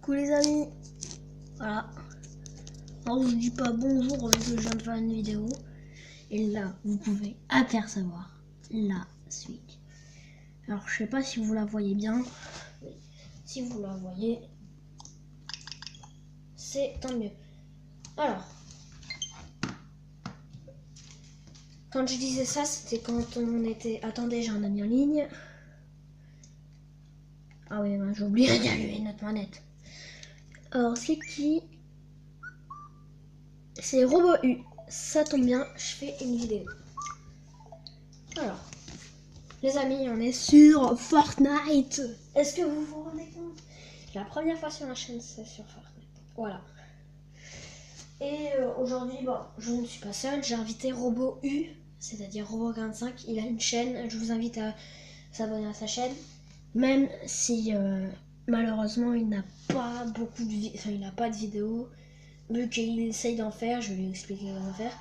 Coucou les amis. Voilà. Alors je dis pas bonjour vu que je viens de faire une vidéo. Et là, vous pouvez apercevoir la suite. Alors je sais pas si vous la voyez bien. Si vous la voyez, c'est tant mieux. Alors, quand je disais ça, c'était quand on était... Attendez, j'ai un ami en ligne. Ah oui, ben, j'ai oublié d'allumer notre manette. Alors, c'est qui? C'est RoboU. Ça tombe bien, je fais une vidéo. Alors, les amis, on est sur Fortnite. Est-ce que vous vous rendez compte? La première fois sur la chaîne, c'est sur Fortnite. Voilà. Et aujourd'hui, bon, je ne suis pas seule. J'ai invité RoboU, c'est-à-dire Robo45. Il a une chaîne. Je vous invite à s'abonner à sa chaîne. Même si malheureusement il n'a pas beaucoup de il n'a pas de vidéos. Vu qu'il essaye d'en faire, je vais lui expliquer comment faire.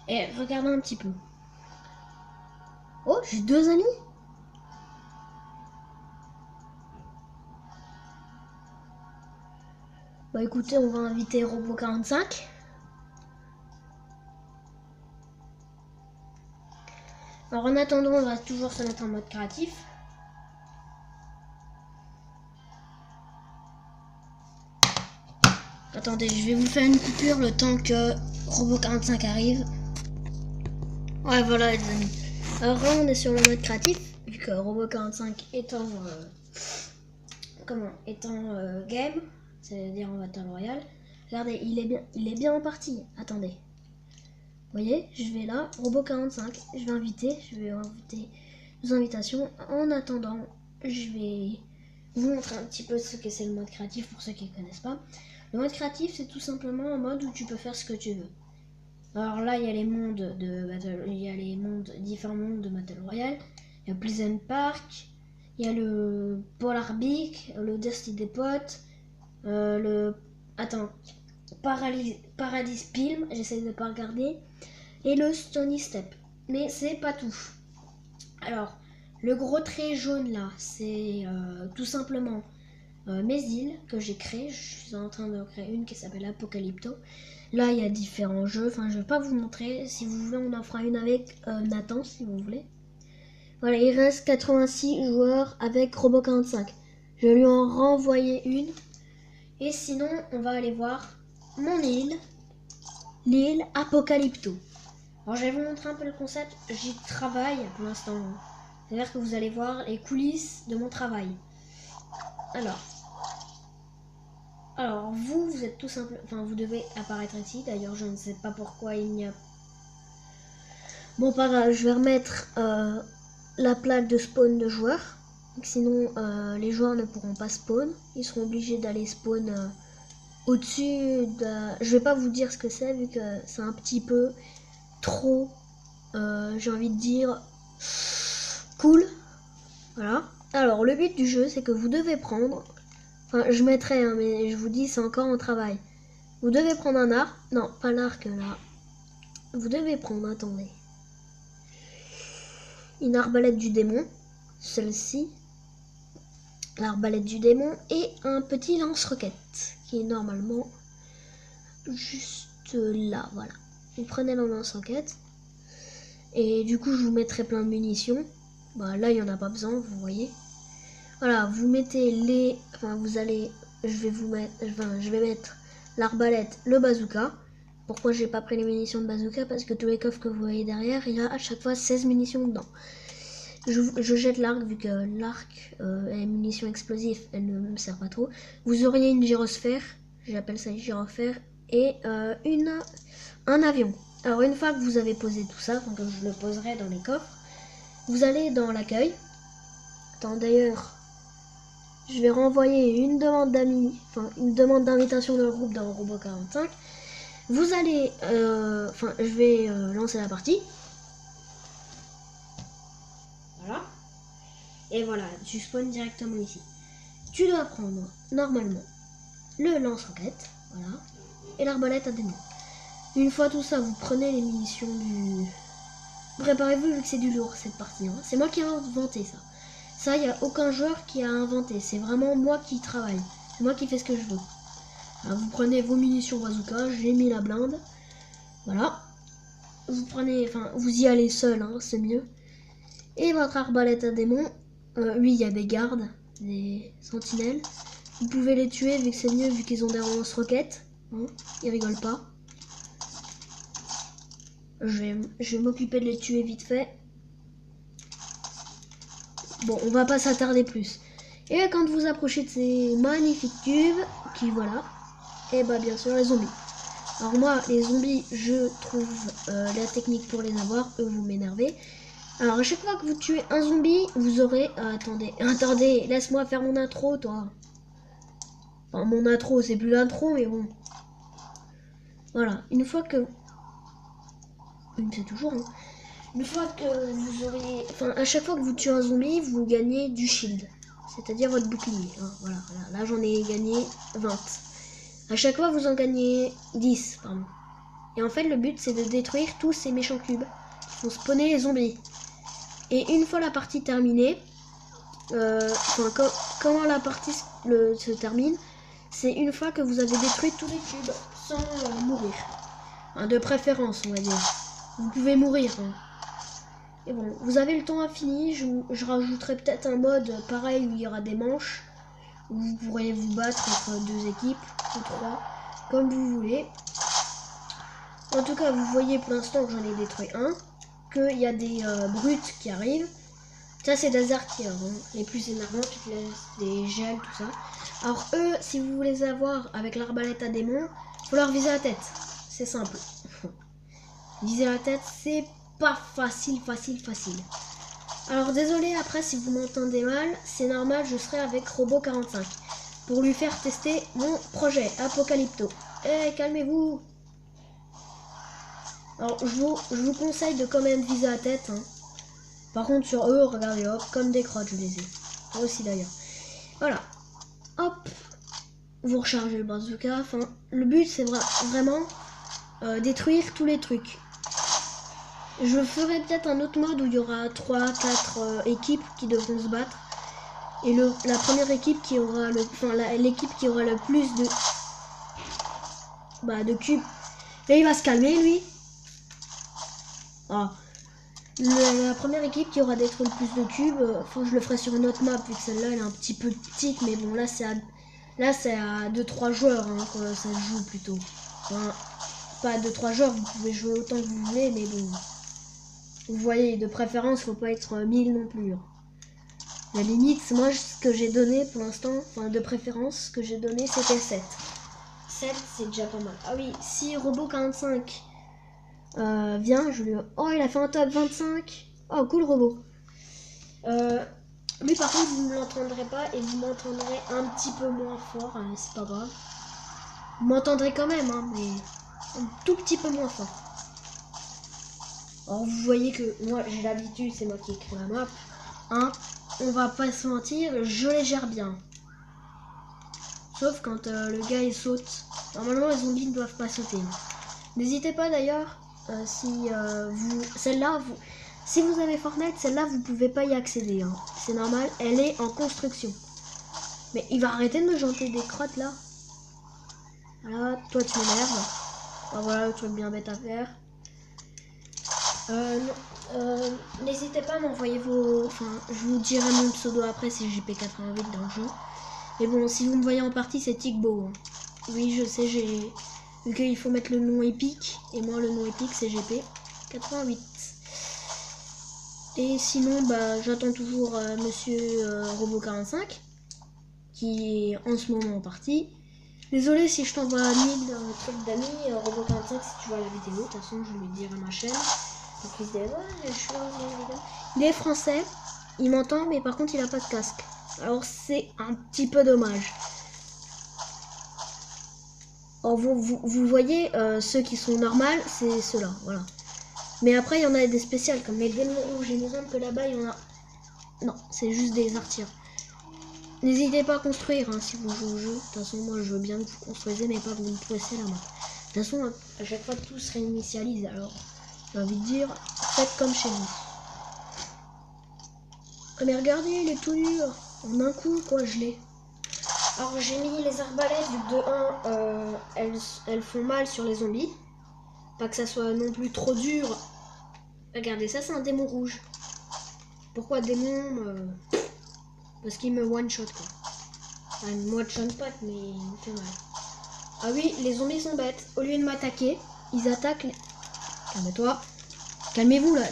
Et regardez un petit peu. Oh, j'ai 2 amis. Bah écoutez, on va inviter Robo45. Alors en attendant, on va toujours se mettre en mode créatif. Attendez, je vais vous faire une coupure le temps que Robo45 arrive. Ouais, voilà les amis. Alors là, on est sur le mode créatif, vu que Robo45 étant game, c'est-à-dire en Battle Royale. Regardez, il est bien en partie. Attendez. Vous voyez, je vais là, Robo45, je vais inviter nos invitations. En attendant, je vais vous montrer un petit peu ce que c'est le mode créatif pour ceux qui ne connaissent pas. Le mode créatif, c'est tout simplement un mode où tu peux faire ce que tu veux. Alors là, il y a les mondes différents mondes de Battle Royale. Il y a Pleasant Park, il y a le Polar Beak, le Dusty Depot, Paradise Pilm, j'essaie de pas regarder, et le Stony Step. Mais c'est pas tout. Alors, le gros trait jaune là, c'est tout simplement mes îles que j'ai créées. Je suis en train de créer une qui s'appelle Apocalypto. Là, il y a différents jeux. Enfin, je vais pas vous montrer. Si vous voulez, on en fera une avec Nathan, si vous voulez. Voilà, il reste 86 joueurs avec Robo45. Je vais lui en renvoyer une. Et sinon, on va aller voir mon île, l'île Apocalypto. Alors, je vais vous montrer un peu le concept. J'y travaille pour l'instant. C'est-à-dire que vous allez voir les coulisses de mon travail. Alors vous êtes tout simple, enfin vous devez apparaître ici. D'ailleurs, je ne sais pas pourquoi il n'y a. Bon, pas grave, je vais remettre la plaque de spawn de joueurs. Sinon, les joueurs ne pourront pas spawn. Ils seront obligés d'aller spawn au-dessus de. Je vais pas vous dire ce que c'est vu que c'est un petit peu trop. J'ai envie de dire cool. Voilà. Alors le but du jeu, c'est que vous devez prendre. Enfin, je mettrai, hein, mais je vous dis, c'est encore en travail. Vous devez prendre un arc. Non, pas l'arc là. Vous devez prendre, attendez. Une arbalète du démon. Celle-ci. L'arbalète du démon. Et un petit lance-roquette. Qui est normalement juste là, voilà. Vous prenez le lance-roquette. Et du coup, je vous mettrai plein de munitions. Bah, là, il n'y en a pas besoin, vous voyez. Voilà, vous mettez les... Enfin, vous allez... je vais mettre l'arbalète, le bazooka. Pourquoi j'ai pas pris les munitions de bazooka? Parce que tous les coffres que vous voyez derrière, il y a à chaque fois 16 munitions dedans. Je jette l'arc, vu que l'arc est munition explosive, elle ne me sert pas trop. Vous auriez une gyrosphère, j'appelle ça une gyrosphère, et un avion. Alors une fois que vous avez posé tout ça, donc je le poserai dans les coffres, vous allez dans l'accueil. Attends, d'ailleurs... Je vais renvoyer une demande d'amis, enfin une demande d'invitation dans le groupe dans Robo45. Vous allez, je vais lancer la partie. Voilà. Et voilà, tu spawns directement ici. Tu dois prendre normalement le lance-roquette, voilà, et l'arbalète à démon. Une fois tout ça, vous prenez les munitions du. Préparez-vous vu que c'est du lourd cette partie. Hein. C'est moi qui ai inventé ça. Ça, il n'y a aucun joueur qui a inventé. C'est vraiment moi qui travaille. C'est moi qui fais ce que je veux. Alors, vous prenez vos munitions bazooka, j'ai mis la blinde. Voilà. Vous prenez, enfin, vous y allez seul, hein, c'est mieux. Et votre arbalète à démon. Oui, il y a des gardes, des sentinelles. Vous pouvez les tuer vu que c'est mieux, vu qu'ils ont des lance-roquettes. Hein, ils rigolent pas. Je vais m'occuper de les tuer vite fait. Bon, on va pas s'attarder plus. Et quand vous approchez de ces magnifiques cubes, qui voilà, et bah bien sûr les zombies. Alors moi, les zombies, je trouve la technique pour les avoir, eux vous m'énervez. Alors à chaque fois que vous tuez un zombie, vous aurez... attendez, laisse-moi faire mon intro, toi. Enfin, mon intro, c'est plus l'intro, mais bon. Voilà, une fois que... C'est toujours, hein. Une fois que vous auriez... Enfin, à chaque fois que vous tuez un zombie, vous gagnez du shield. C'est-à-dire votre bouclier. Hein. Voilà. Là, j'en ai gagné 20. À chaque fois, vous en gagnez 10, pardon. Et en fait, le but, c'est de détruire tous ces méchants cubes qui font spawner les zombies. Et une fois la partie terminée, comment la partie se termine, c'est une fois que vous avez détruit tous les cubes sans mourir. Hein, de préférence, on va dire. Vous pouvez mourir. Hein. Et bon, vous avez le temps infini. Je rajouterai peut-être un mode pareil où il y aura des manches. Où vous pourrez vous battre entre 2 équipes ou 3, comme vous voulez. En tout cas, vous voyez pour l'instant que j'en ai détruit un. Qu'il y a des brutes qui arrivent. Ça, c'est des artilleurs, hein, les plus énervants, les gels, tout ça. Alors eux, si vous voulez les avoir avec l'arbalète à démon, il faut leur viser la tête. C'est simple. Viser la tête, c'est pas facile. Alors désolé après si vous m'entendez mal, c'est normal, je serai avec Robo45 pour lui faire tester mon projet Apocalypto. Eh, calmez-vous. Alors je vous conseille de quand même viser la tête. Hein. Par contre sur eux, regardez, hop, comme des crottes je les ai. Moi aussi d'ailleurs. Voilà. Hop. Vous rechargez le bazooka. Enfin, le but c'est vraiment détruire tous les trucs. Je ferai peut-être un autre mode où il y aura 3-4 équipes qui devront se battre. Et la première équipe qui aura l'équipe qui aura le plus de cubes. Là il va se calmer lui. Ah. La première équipe qui aura détruit le plus de cubes, je le ferai sur une autre map vu que celle-là elle est un petit peu petite, mais bon là c'est à 2-3 joueurs hein, que ça se joue plutôt. Enfin, pas à 2-3 joueurs, vous pouvez jouer autant que vous voulez, mais bon. Vous voyez, de préférence, faut pas être 1000 non plus. La limite, moi ce que j'ai donné pour l'instant, enfin de préférence, ce que j'ai donné c'était 7. 7 c'est déjà pas mal. Ah oui, si Robo45 vient, je lui... Oh, il a fait un top 25. Oh, cool robot. Lui par contre, vous ne l'entendrez pas et vous m'entendrez un petit peu moins fort, c'est pas grave. Vous m'entendrez quand même, hein, mais un tout petit peu moins fort. Alors vous voyez que moi j'ai l'habitude, c'est moi qui écris la map. Hein, on va pas se mentir, je les gère bien. Sauf quand le gars il saute. Normalement les zombies ne doivent pas sauter. N'hésitez pas d'ailleurs, si vous avez Fortnite, celle-là vous pouvez pas y accéder. Hein. C'est normal, elle est en construction. Mais il va arrêter de me janter des crottes là. Voilà, toi tu m'énerves. Ah, voilà le truc bien bête à faire. N'hésitez pas à m'envoyer vos... Enfin, je vous dirai mon pseudo après, c'est JP88 dans le jeu. Mais bon, si vous me voyez en partie, c'est Tigbo. Hein. Oui, je sais, j'ai... Vu qu'il faut mettre le nom épique, et moi le nom épique c'est JP88. Et sinon, j'attends toujours Monsieur Robo45, qui est en ce moment en partie. Désolé si je t'envoie 1000 trucs d'amis, Robo45 si tu vois la vidéo, de toute façon je lui dirai ma chaîne. Il est français, il m'entend, mais par contre il a pas de casque. Alors c'est un petit peu dommage. Alors, vous voyez, ceux qui sont normales, c'est ceux-là, voilà. Mais après, il y en a des spéciales, comme les démons rouges. Il me semble que là-bas, il y en a... Non, c'est juste des artilleurs. N'hésitez pas à construire, hein, si vous jouez au jeu. De toute façon, moi, je veux bien que vous construisez, mais pas que vous me pressez la main. De toute façon, à chaque fois, tout se réinitialise. Alors, j'ai envie de dire, faites comme chez vous. Ah, mais regardez, il est tout dur. En un coup, quoi, je l'ai. Alors j'ai mis les arbalètes vu que de 1, elles font mal sur les zombies. Pas que ça soit non plus trop dur. Regardez, ça c'est un démon rouge. Pourquoi démon Parce qu'il me one-shot quoi. Enfin, il me one-shot pas, mais il me fait mal. Ah oui, les zombies sont bêtes. Au lieu de m'attaquer, ils attaquent les... Calme-toi. Calmez-vous là.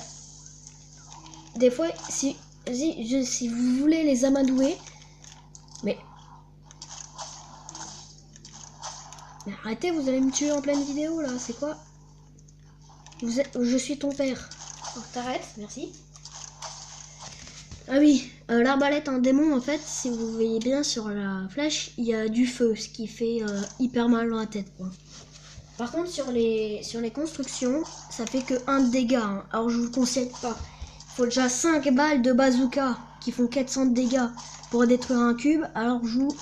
Des fois, si vous voulez les amadouer... Mais arrêtez, vous allez me tuer en pleine vidéo là, c'est quoi? Je suis ton père. Oh, t'arrêtes, merci. Ah oui, l'arbalète en démon, en fait, si vous voyez bien sur la flèche, il y a du feu, ce qui fait hyper mal dans la tête, quoi. Par contre, sur les constructions, ça fait que 1 dégât, hein. Alors je vous le conseille pas. Il faut déjà 5 balles de bazooka qui font 400 de dégâts pour détruire un cube. Alors je vous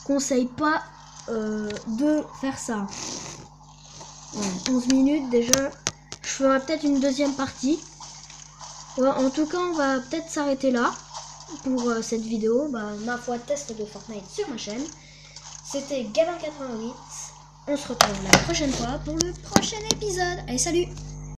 conseille pas de faire ça. Ouais, 11 minutes déjà. Je ferai peut-être une deuxième partie. Ouais, en tout cas, on va peut-être s'arrêter là pour cette vidéo. Ma foi, test de Fortnite sur ma chaîne. C'était Gabin88. On se retrouve la prochaine fois pour le prochain épisode. Allez, salut!